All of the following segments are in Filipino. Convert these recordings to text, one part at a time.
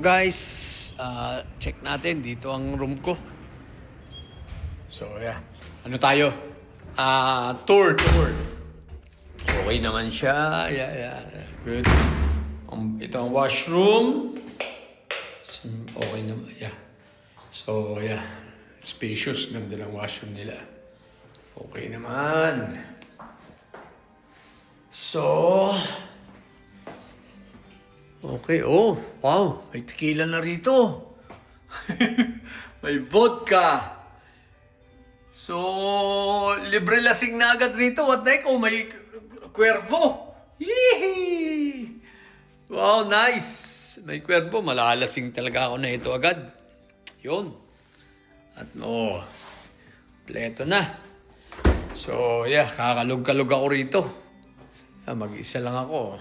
guys, check natin dito ang room ko. So yeah, ano tayo? Tour. Okay naman siya. Yeah. Good. Ito ang washroom. Okay naman. Yeah. So yeah, spacious. Ganda ng washroom nila. Okay naman. So, okay, oh, wow, may tequila na rito. May vodka. So, libre lasing na agad rito. What the heck? Oh, may Cuervo. Yee! Wow, nice. May Cuervo. Malalasing talaga ako na ito agad. Yun. At pleto na. So, yeah, kakalog-kalog ako rito. Mag-isa lang ako.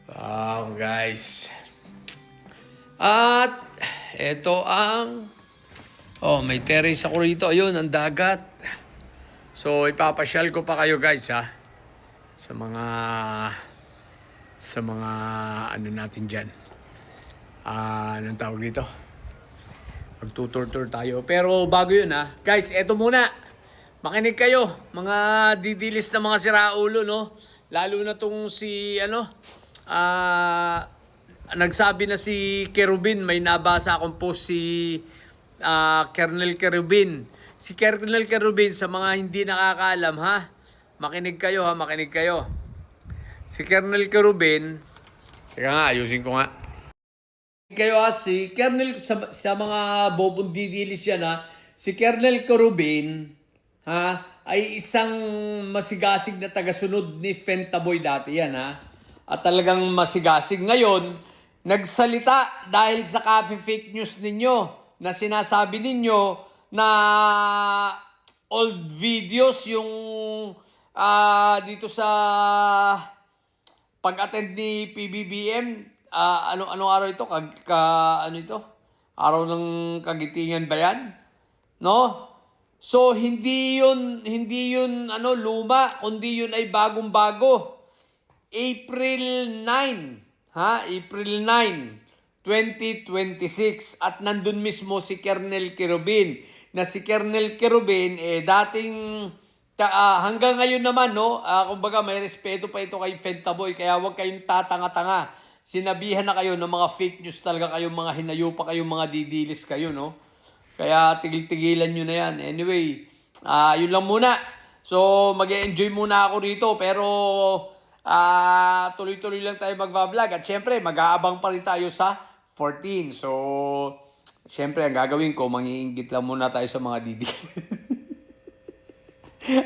Wow, guys. At ito ang may terrace ako rito. Ayun, ang dagat. So, ipapasyal ko pa kayo, guys, ha. Sa mga ano natin diyan. Anong tawag dito? Magtutur-tur tayo. Pero bago 'yun, ha. Guys, eto muna. Makinig kayo, mga didilis na mga siraulo, no? Lalo na tong si, nagsabi na si Kerubin, may nabasa akong post si Kernel Kerubin. Si Kernel Kerubin, sa mga hindi nakakaalam, ha? Makinig kayo. Si Kernel Kerubin, teka nga, ayusin ko nga. Kayo si Kernel, sa mga bobong didilis yan, ha? Si Kernel Kerubin, ay isang masigasig na tagasunod ni Fentaboy dati yan, ha? At talagang masigasig. Ngayon, nagsalita dahil sa copy fake news ninyo na sinasabi ninyo na old videos yung dito sa pag-attend ni PBBM. Anong araw ito? Ano ito? Araw ng Kagitingan ba yan? No? So, hindi yun luma, kundi yun ay bagong-bago. April 9, April 9, 2026. At nandun mismo si Kernel Kerubin. Na si Kernel Kerubin, dating, hanggang ngayon naman, kumbaga may respeto pa ito kay Fentaboy, kaya huwag kayong tatanga-tanga. Sinabihan na kayo ng mga fake news talaga kayo, mga hinayupa kayo, mga didilis kayo, no? Kaya tigil-tigilan nyo na yan. Anyway, yun lang muna. So, mag-enjoy muna ako rito. Pero, tuloy-tuloy lang tayo magbablog. At syempre, mag-aabang pa rin tayo sa 14. So, syempre, ang gagawin ko, mangiinggit lang muna tayo sa mga didi.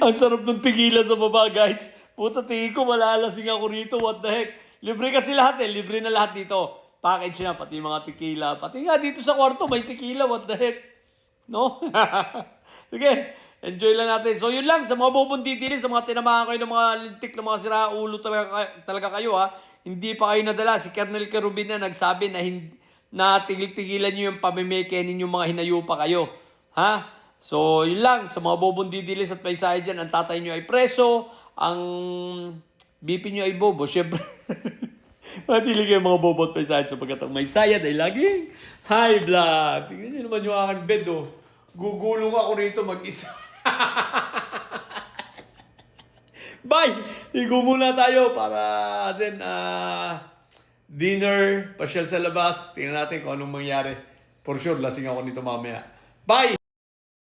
Ang sarap ng tigilan sa baba, guys. Puta, tingin ko, malalasing ako rito. What the heck? Libre kasi lahat, Libre na lahat dito. Package na, pati mga tequila. Pati nga dito sa kwarto, may tequila. What the heck? No? Sige, enjoy lang natin. So yun lang, sa mga bubundidili, sa mga tinamahan kayo ng mga lintik na mga siraulo talaga kayo, ha. Hindi pa kayo nadala. Si Kernel Kerubin na nagsabi na tigil-tigilan nyo yung pamimeke ninyong mga hinayupa kayo. Ha? So yun lang, sa mga bubundidilis at paisahe dyan, ang tatay nyo ay preso, ang BP nyo ay bobo. Siyempre, matili kayo mga bobo at paisahe sapagkat ang may sayad ay laging high blood. Tingnan nyo naman yung aking bed, Gugulong ako rito mag-isa. Bye! Ligo muna tayo para din dinner, pasyal sa labas. Tingnan natin kung anong mangyari. For sure, lasing ako nito mamaya. Bye!